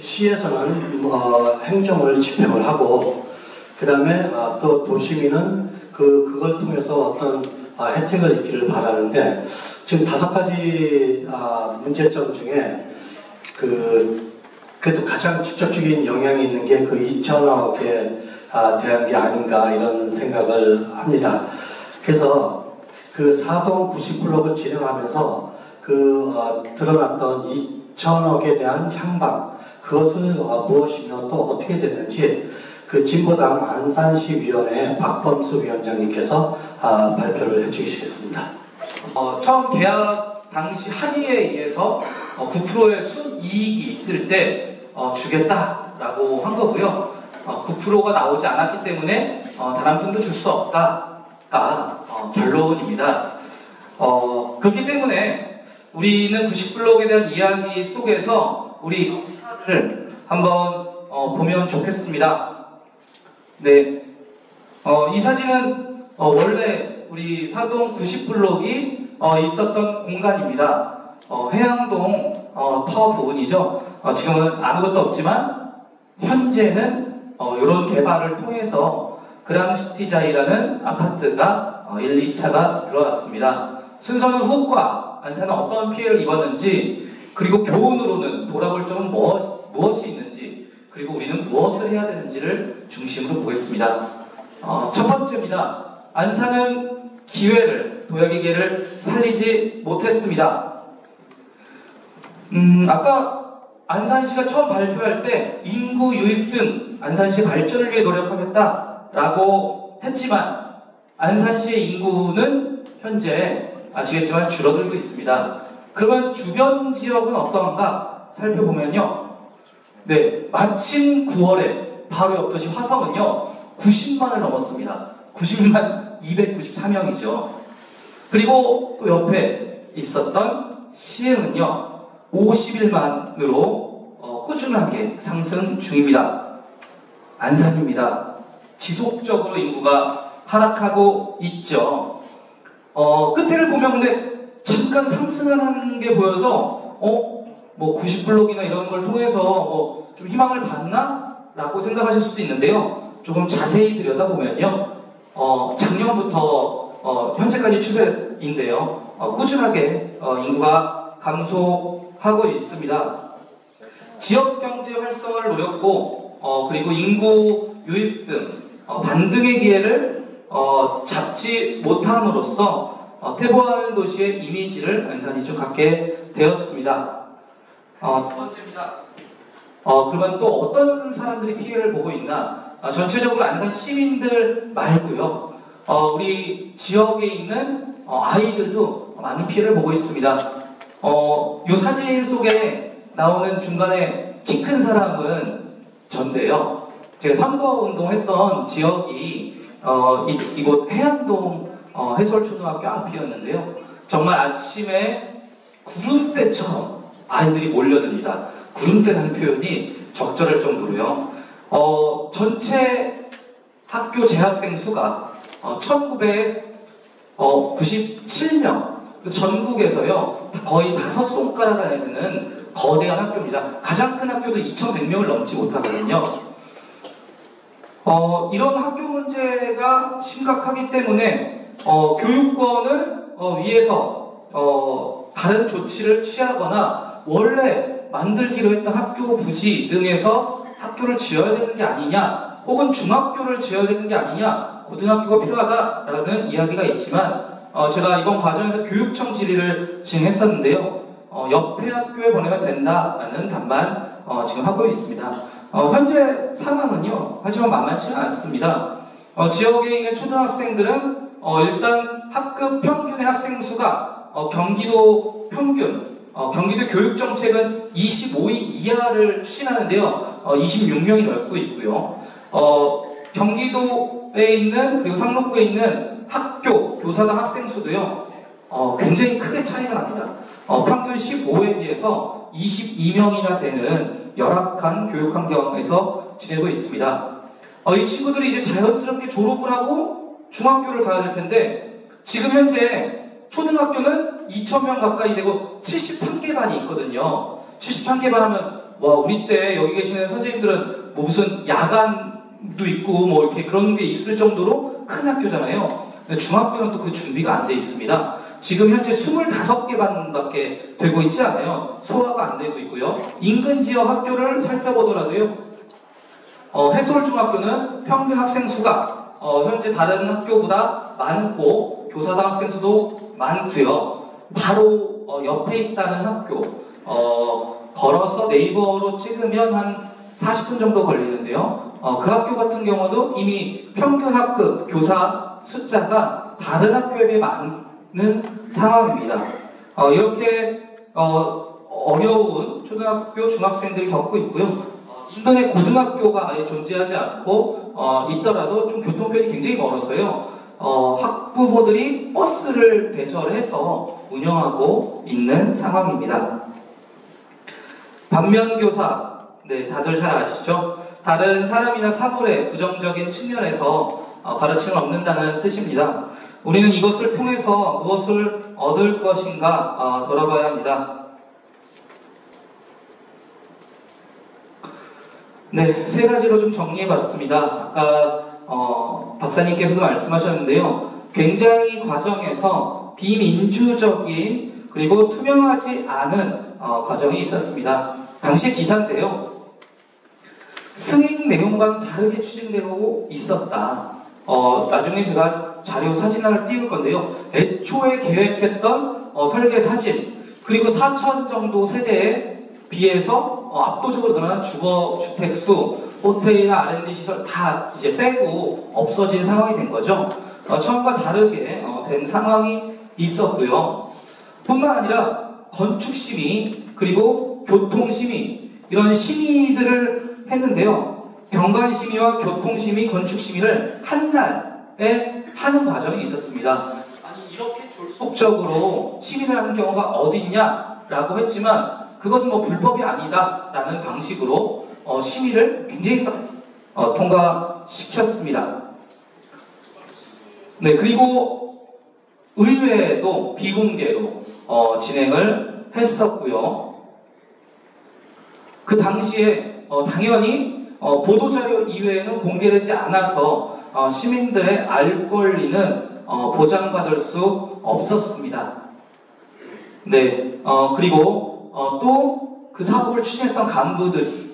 시에서는 행정을 집행을 하고 그 다음에 또 도시민은 그걸 통해서 어떤 혜택을 입기를 바라는데 지금 5가지 문제점 중에 그래도 가장 직접적인 영향이 있는 게 그 2천억에 대한 게 아닌가 이런 생각을 합니다. 그래서 그 4동 90블록을 진행하면서 드러났던 2천억에 대한 향방 그것은 무엇이며 또 어떻게 됐는지 그 진보당 안산시위원회 박범수 위원장님께서 발표를 해주시겠습니다. 처음 계약 당시 합의에 의해서 9%의 순이익이 있을 때 주겠다라고 한 거고요. 9%가 나오지 않았기 때문에 단 한 푼도 줄 수 없다가 결론입니다. 그렇기 때문에 우리는 90블록에 대한 이야기 속에서 우리 를 한번 보면 좋겠습니다. 네, 이 사진은 원래 우리 사동 90블록이 있었던 공간입니다. 해양동 터 부분이죠. 지금은 아무것도 없지만 현재는 이런 개발을 통해서 그랑시티자이라는 아파트가 1, 2차가 들어왔습니다. 순서는 후과 안산은 어떤 피해를 입었는지 그리고 교훈으로는 돌아볼 점은 무엇이 있는지 그리고 우리는 무엇을 해야 되는지를 중심으로 보겠습니다. 첫 번째입니다. 안산은 도약의 기회를 살리지 못했습니다. 아까 안산시가 처음 발표할 때 인구 유입 등 안산시 발전을 위해 노력하겠다라고 했지만 안산시의 인구는 현재 아시겠지만 줄어들고 있습니다. 그러면 주변 지역은 어떠한가 살펴보면요. 네, 마침 9월에 바로 옆 도시 화성은요 90만을 넘었습니다. 90만 294명이죠. 그리고 또 옆에 있었던 시흥은요 51만으로 꾸준하게 상승 중입니다. 안산입니다. 지속적으로 인구가 하락하고 있죠. 끝에를 보면 근데 잠깐 상승하는 게 보여서 뭐 90블록이나 이런 걸 통해서 좀 희망을 봤나? 라고 생각하실 수도 있는데요. 조금 자세히 들여다보면요. 작년부터 현재까지 추세인데요. 꾸준하게 인구가 감소하고 있습니다. 지역경제 활성화를 노렸고 그리고 인구 유입 등 반등의 기회를 잡지 못함으로써 퇴보하는 도시의 이미지를 안산이 좀 갖게 되었습니다. 두 번째입니다. 그러면 또 어떤 사람들이 피해를 보고 있나? 전체적으로 안산 시민들 말고요. 우리 지역에 있는 아이들도 많은 피해를 보고 있습니다. 이 사진 속에 나오는 중간에 키 큰 사람은 전데요. 제가 선거운동했던 지역이 이곳 해안동 해설초등학교 앞이었는데요. 정말 아침에 구름대처럼 아이들이 몰려듭니다. 구름대라는 표현이 적절할 정도로요. 전체 학교 재학생 수가 1997명, 전국에서요 거의 5손가락 안에 드는 거대한 학교입니다. 가장 큰 학교도 2100명을 넘지 못하거든요. 이런 학교 문제가 심각하기 때문에 교육권을 위해서 다른 조치를 취하거나 원래 만들기로 했던 학교 부지 등에서 학교를 지어야 되는 게 아니냐, 혹은 중학교를 지어야 되는 게 아니냐, 고등학교가 필요하다라는 이야기가 있지만 제가 이번 과정에서 교육청 질의를 진행했었는데요. 옆에 학교에 보내면 된다라는 답만 지금 하고 있습니다. 현재 상황은요, 하지만 만만치는 않습니다. 지역에 있는 초등학생들은 일단 학급 평균의 학생 수가 경기도 평균, 경기도 교육정책은 25인 이하를 추진하는데요. 26명이 넘고 있고요. 경기도에 있는, 그리고 상록구에 있는 학교, 교사당 학생 수도요. 굉장히 크게 차이가 납니다. 평균 15에 비해서 22명이나 되는 열악한 교육 환경에서 지내고 있습니다. 이 친구들이 이제 자연스럽게 졸업을 하고 중학교를 가야 될 텐데 지금 현재 초등학교는 2,000명 가까이 되고 73개 반이 있거든요. 73개 반 하면 와, 우리 때 여기 계시는 선생님들은 뭐 무슨 야간도 있고 뭐 이렇게 그런 게 있을 정도로 큰 학교잖아요. 근데 중학교는 또 그 준비가 안 돼 있습니다. 지금 현재 25개 반밖에 되고 있지 않아요. 소화가 안 되고 있고요. 인근 지역 학교를 살펴보더라도요. 해솔중학교는 평균 학생 수가 현재 다른 학교보다 많고 교사당 학생 수도 많고요. 바로 옆에 있다는 학교 걸어서 네이버로 찍으면 한 40분 정도 걸리는데요. 그 학교 같은 경우도 이미 평균 학급 교사 숫자가 다른 학교에 비해 많은 상황입니다. 이렇게 어려운 초등학교, 중학생들이 겪고 있고요. 인근에 고등학교가 아예 존재하지 않고 있더라도 좀 교통편이 굉장히 멀어서요. 학부모들이 버스를 대절해서 운영하고 있는 상황입니다. 반면교사, 네, 다들 잘 아시죠? 다른 사람이나 사물의 부정적인 측면에서 가르침을 얻는다는 뜻입니다. 우리는 이것을 통해서 무엇을 얻을 것인가 돌아봐야 합니다. 네, 세 가지로 좀 정리해봤습니다. 아까 박사님께서도 말씀하셨는데요. 굉장히 과정에서 비민주적인 그리고 투명하지 않은 과정이 있었습니다. 당시 기사인데요. 승인 내용과는 다르게 추진되고 있었다. 나중에 제가 자료 사진 하나 띄울 건데요. 애초에 계획했던 설계 사진 그리고 4천 정도 세대에 비해서 압도적으로 늘어난 주거 주택수, 호텔이나 R&D 시설 다 이제 빼고 없어진 상황이 된 거죠. 처음과 다르게 된 상황이 있었고요. 뿐만 아니라 건축심의 그리고 교통심의 이런 심의들을 했는데요. 경관심의와 교통심의, 건축심의를 한 날에 하는 과정이 있었습니다. 아니 이렇게 졸속적으로 심의를 하는 경우가 어디 있냐라고 했지만 그것은 뭐 불법이 아니다 라는 방식으로 심의를 굉장히 통과시켰습니다. 네, 그리고 의회도 비공개로 진행을 했었고요. 그 당시에 당연히 보도자료 이외에는 공개되지 않아서 시민들의 알 권리는 보장받을 수 없었습니다. 네, 그리고 또 그 사업을 추진했던 간부들이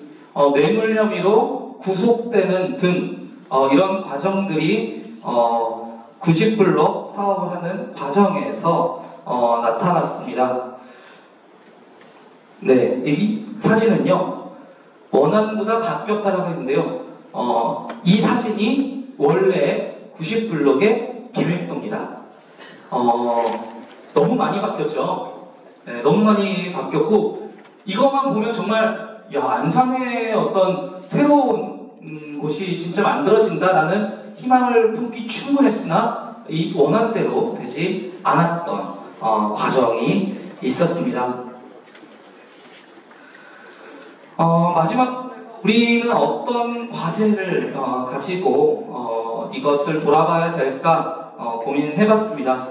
뇌물 혐의로 구속되는 등 이런 과정들이 90블록 사업을 하는 과정에서 나타났습니다. 네, 이 사진은요 원안보다 바뀌었다라고 했는데요. 이 사진이 원래 90블록의 계획도입니다. 너무 많이 바뀌었죠. 네, 너무 많이 바뀌었고 이것만 보면 정말 안산의 어떤 새로운 곳이 진짜 만들어진다라는 희망을 품기 충분했으나 이 원안대로 되지 않았던 과정이 있었습니다. 마지막 우리는 어떤 과제를 가지고 이것을 돌아봐야 될까 고민해봤습니다.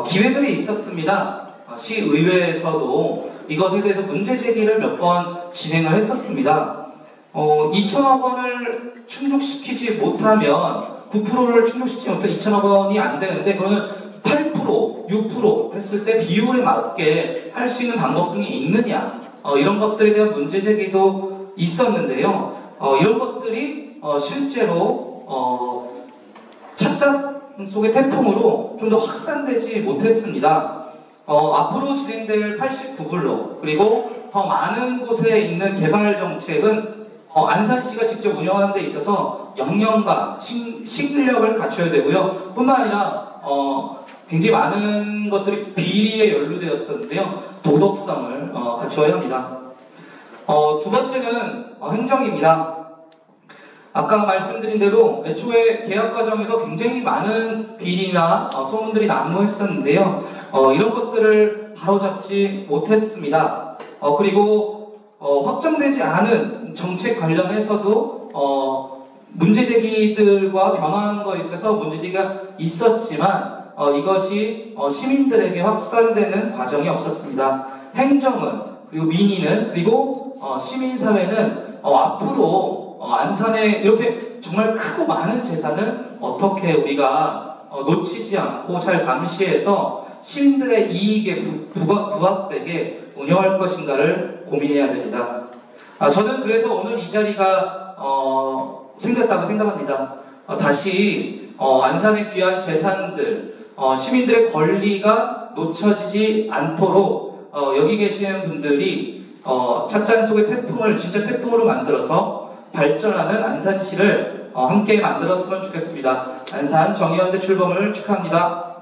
기회들이 있었습니다. 시의회에서도 이것에 대해서 문제 제기를 몇 번 진행을 했었습니다. 2천억 원을 충족시키지 못하면 9%를 충족시키지 못하면 2천억 원이 안 되는데 그거는 8%, 6% 했을 때 비율에 맞게 할 수 있는 방법 등이 있느냐 이런 것들에 대한 문제 제기도 있었는데요. 이런 것들이 실제로 찻잔 속의 태풍으로 좀 더 확산되지 못했습니다. 앞으로 진행될 89블록 그리고 더 많은 곳에 있는 개발 정책은 안산시가 직접 운영하는 데 있어서 역량과 실력을 갖춰야 되고요. 뿐만 아니라 굉장히 많은 것들이 비리에 연루되었었는데요. 도덕성을 갖춰야 합니다. 두 번째는 행정입니다. 아까 말씀드린 대로 애초에 계약 과정에서 굉장히 많은 비리나 소문들이 난무했었는데요. 이런 것들을 바로잡지 못했습니다. 그리고 확정되지 않은 정책 관련해서도 문제 제기들과 변화하는 것에 있어서 문제 제기가 있었지만 이것이 시민들에게 확산되는 과정이 없었습니다. 행정은 그리고 민의는, 그리고 시민사회는 앞으로 안산에 이렇게 정말 크고 많은 재산을 어떻게 우리가 놓치지 않고 잘 감시해서 시민들의 이익에 부합되게 운영할 것인가를 고민해야 됩니다. 저는 그래서 오늘 이 자리가 생겼다고 생각합니다. 다시 안산의 귀한 재산들, 시민들의 권리가 놓쳐지지 않도록 여기 계시는 분들이 찻잔 속의 태풍을 진짜 태풍으로 만들어서 발전하는 안산시를 함께 만들었으면 좋겠습니다. 안산 정의연대 출범을 축하합니다.